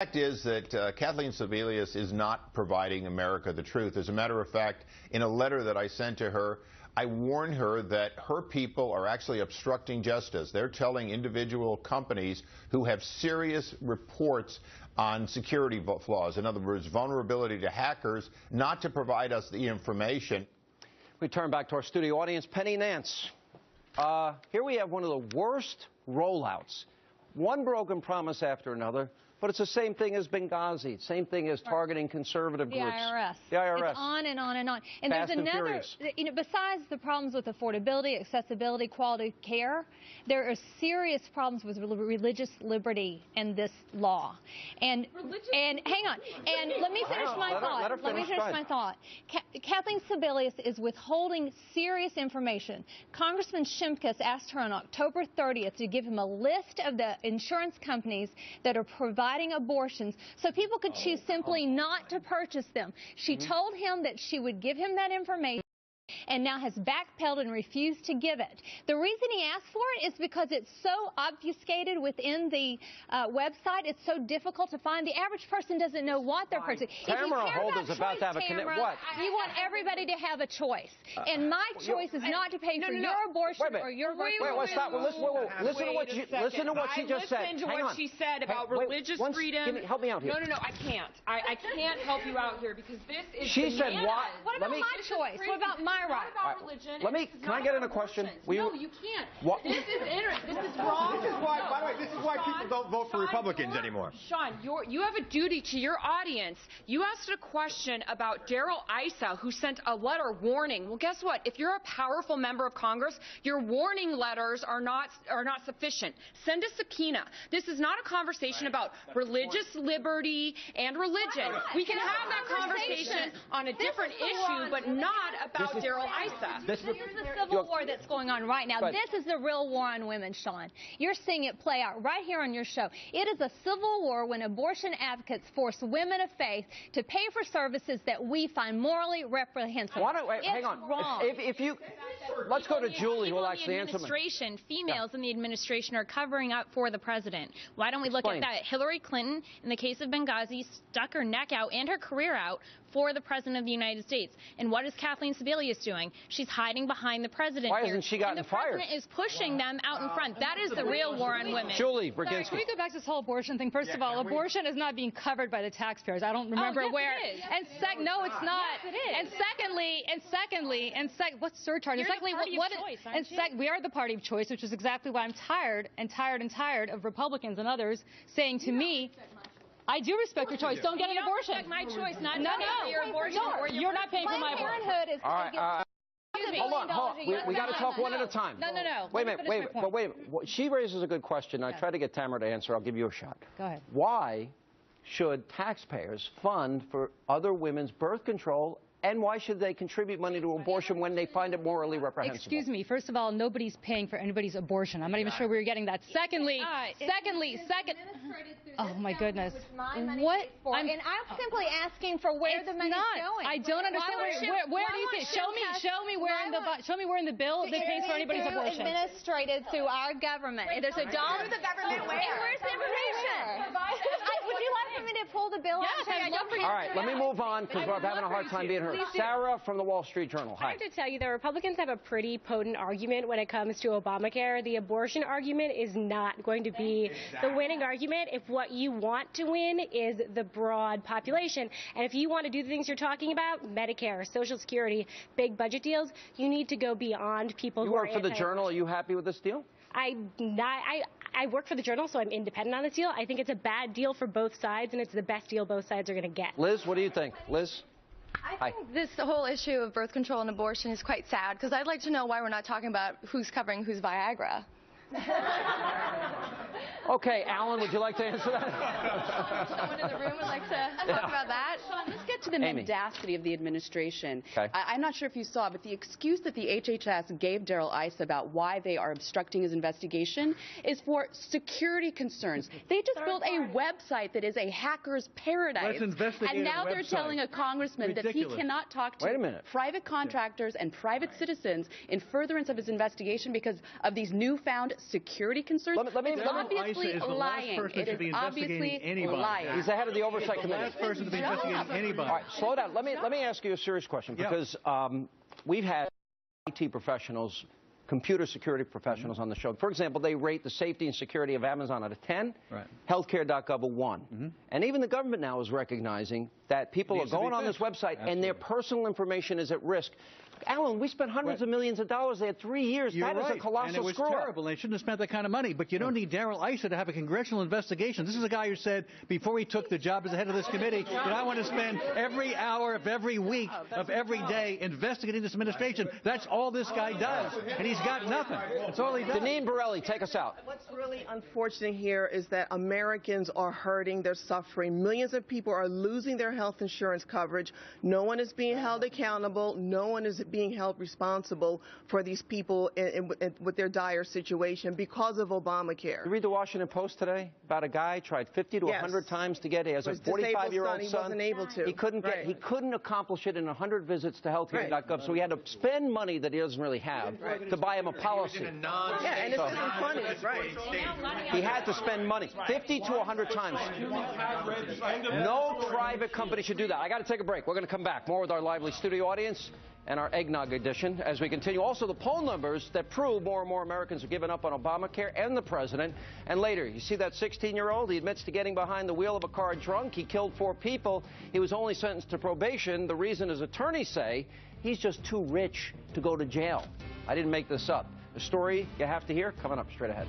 The fact is that Kathleen Sebelius is not providing America the truth. As a matter of fact, in a letter that I sent to her, I warned her that her people are actually obstructing justice. They're telling individual companies who have serious reports on security flaws, in other words, vulnerability to hackers, not to provide us the information. We turn back to our studio audience. Penny, Nance. Here we have one of the worst rollouts. One broken promise after another. But it's the same thing as Benghazi, same thing as targeting conservative groups. The IRS. It's on and on and on. And Fast there's another, besides the problems with affordability, accessibility, quality of care, there are serious problems with religious liberty in this law. And hang on, and let me finish my thought. Let me finish my thought. Kathleen Sebelius is withholding serious information. Congressman Shimkus asked her on October 30th to give him a list of the insurance companies that are providing abortions so people could choose simply not to purchase them. She told him that she would give him that information, and now has backpedaled and refused to give it. The reason he asked for it is because it's so obfuscated within the website. It's so difficult to find. The average person doesn't know what they're purchasing. Tamara Holder's about to have a what? You want everybody to have a choice. And my choice is not to pay for your abortion or your birth. Wait, stop. Listen to what she just said. Listen to what she said about religious freedom. Help me out here. No, I can't. I can't help you out here because this is She said what? What about my choice? What about my right? About religion. Can I get in a question? No, you can't. What? This is wrong. This is why, by the way, this is why people don't vote for Republicans anymore. Sean, you have a duty to your audience. You asked a question about Darrell Issa, who sent a letter warning. Well, guess what? If you're a powerful member of Congress, your warning letters are not sufficient. Send a subpoena. This is not a conversation about religious liberty and religion. We can have that conversation on a different issue, but not about Darrell Issa. Here's the civil war that's going on right now. This is the real war on women, Sean. You're seeing it play out right here on your show. It is a civil war when abortion advocates force women of faith to pay for services that we find morally reprehensible. Hang on. Wrong. Let's go to Julie, who will actually answer me. Females in the administration are covering up for the president. Why don't we look at that? Hillary Clinton, in the case of Benghazi, stuck her neck out and her career out for the president of the United States. And what is Kathleen Sebelius doing? She's hiding behind the president. Why hasn't she gotten fired? The president is pushing them out in front. That is the real war on women. Julie Brzezinski. Can we go back to this whole abortion thing? First of all, abortion is not being covered by the taxpayers. I don't remember where. It is. And no, it's not. Yes, it is. And secondly, what's surcharge? You're the party of choice, aren't you? We are the party of choice, which is exactly why I'm tired of Republicans and others saying to me, I do respect your choice. Don't get an abortion. Respect my choice, not your abortion. You're not paying for my abortion. Parenthood is all right. Hold on. We got to talk one at a time. No. Wait a minute. She raises a good question. I try to get Tamara to answer. I'll give you a shot. Go ahead. Why should taxpayers fund for other women's birth control, and why should they contribute money to abortion when they find it morally reprehensible? Excuse me. First of all, nobody's paying for anybody's abortion. I'm not even sure where you're getting that. Secondly, oh my goodness. What? And I'm simply asking for where the money's going. I don't understand where do you think? Show me where in the bill that pays for anybody's abortion. Administrated through our government. There's a dollar. Through the government where? And where's the information? Would you like for me to pull the bill out? All right, let me move on because we're having a hard time being heard. Sarah from the Wall Street Journal. Hi. I have to tell you, the Republicans have a pretty potent argument when it comes to Obamacare. The abortion argument is not going to be the winning argument if what you want to win is the broad population. And if you want to do the things you're talking about, Medicare, Social Security, big budget deals, you need to go beyond people who are You work for the Journal. Are you happy with this deal? I work for the Journal, so I'm independent on this deal. I think it's a bad deal for both sides, and it's the best deal both sides are going to get. Liz, what do you think? Liz? I think this whole issue of birth control and abortion is quite sad, because I'd like to know why we're not talking about who's covering whose Viagra. Okay, Alan, would you like to answer that? Someone in the room would like to talk about that. Sean, let's get get to the mendacity of the administration. Okay. I'm not sure if you saw, but the excuse that the HHS gave Darrell Issa about why they are obstructing his investigation is for security concerns. They just built a website that is a hacker's paradise. And now they're telling a congressman that he cannot talk to private contractors and private citizens in furtherance of his investigation because of these newfound security concerns. It's obviously lying. It is obviously lying. He's the head of the oversight committee. The last person to be investigating anybody. All right, slow down. Let me ask you a serious question because we've had IT professionals, computer security professionals on the show. For example, they rate the safety and security of Amazon out of 10, healthcare.gov a 1. And even the government now is recognizing that people are going on this website and their personal information is at risk. Alan, we spent hundreds of millions of dollars. They had 3 years. That is a colossal and it was screw-up. terrible. They shouldn't have spent that kind of money. But you don't need Darrell Issa to have a congressional investigation. This is a guy who said before he took the job as the head of this committee that I want to spend every hour of every week of every day investigating this administration. That's all this guy does. And he's got nothing. That's all he does. Deneen Borelli, take us out. What's really unfortunate here is that Americans are hurting. They're suffering. Millions of people are losing their health insurance coverage. No one is being held accountable. No one is being held responsible for these people with their dire situation because of Obamacare. You read the Washington Post today about a guy tried 50 to 100 times to get it. He has a 45-year-old son. He wasn't able to. He couldn't get. He couldn't accomplish it in 100 visits to healthcare.gov. So he had to spend money that he doesn't really have to buy him a policy. Yeah, and it's funny, right? He had to spend money 50 to 100 times. No private company should do that. I got to take a break. We're going to come back more with our lively studio audience and our eggnog edition as we continue. Also, the poll numbers that prove more and more Americans are giving up on Obamacare and the president. And later, you see that 16-year-old? He admits to getting behind the wheel of a car drunk. He killed 4 people. He was only sentenced to probation. The reason his attorneys say he's just too rich to go to jail. I didn't make this up. The story you have to hear coming up straight ahead.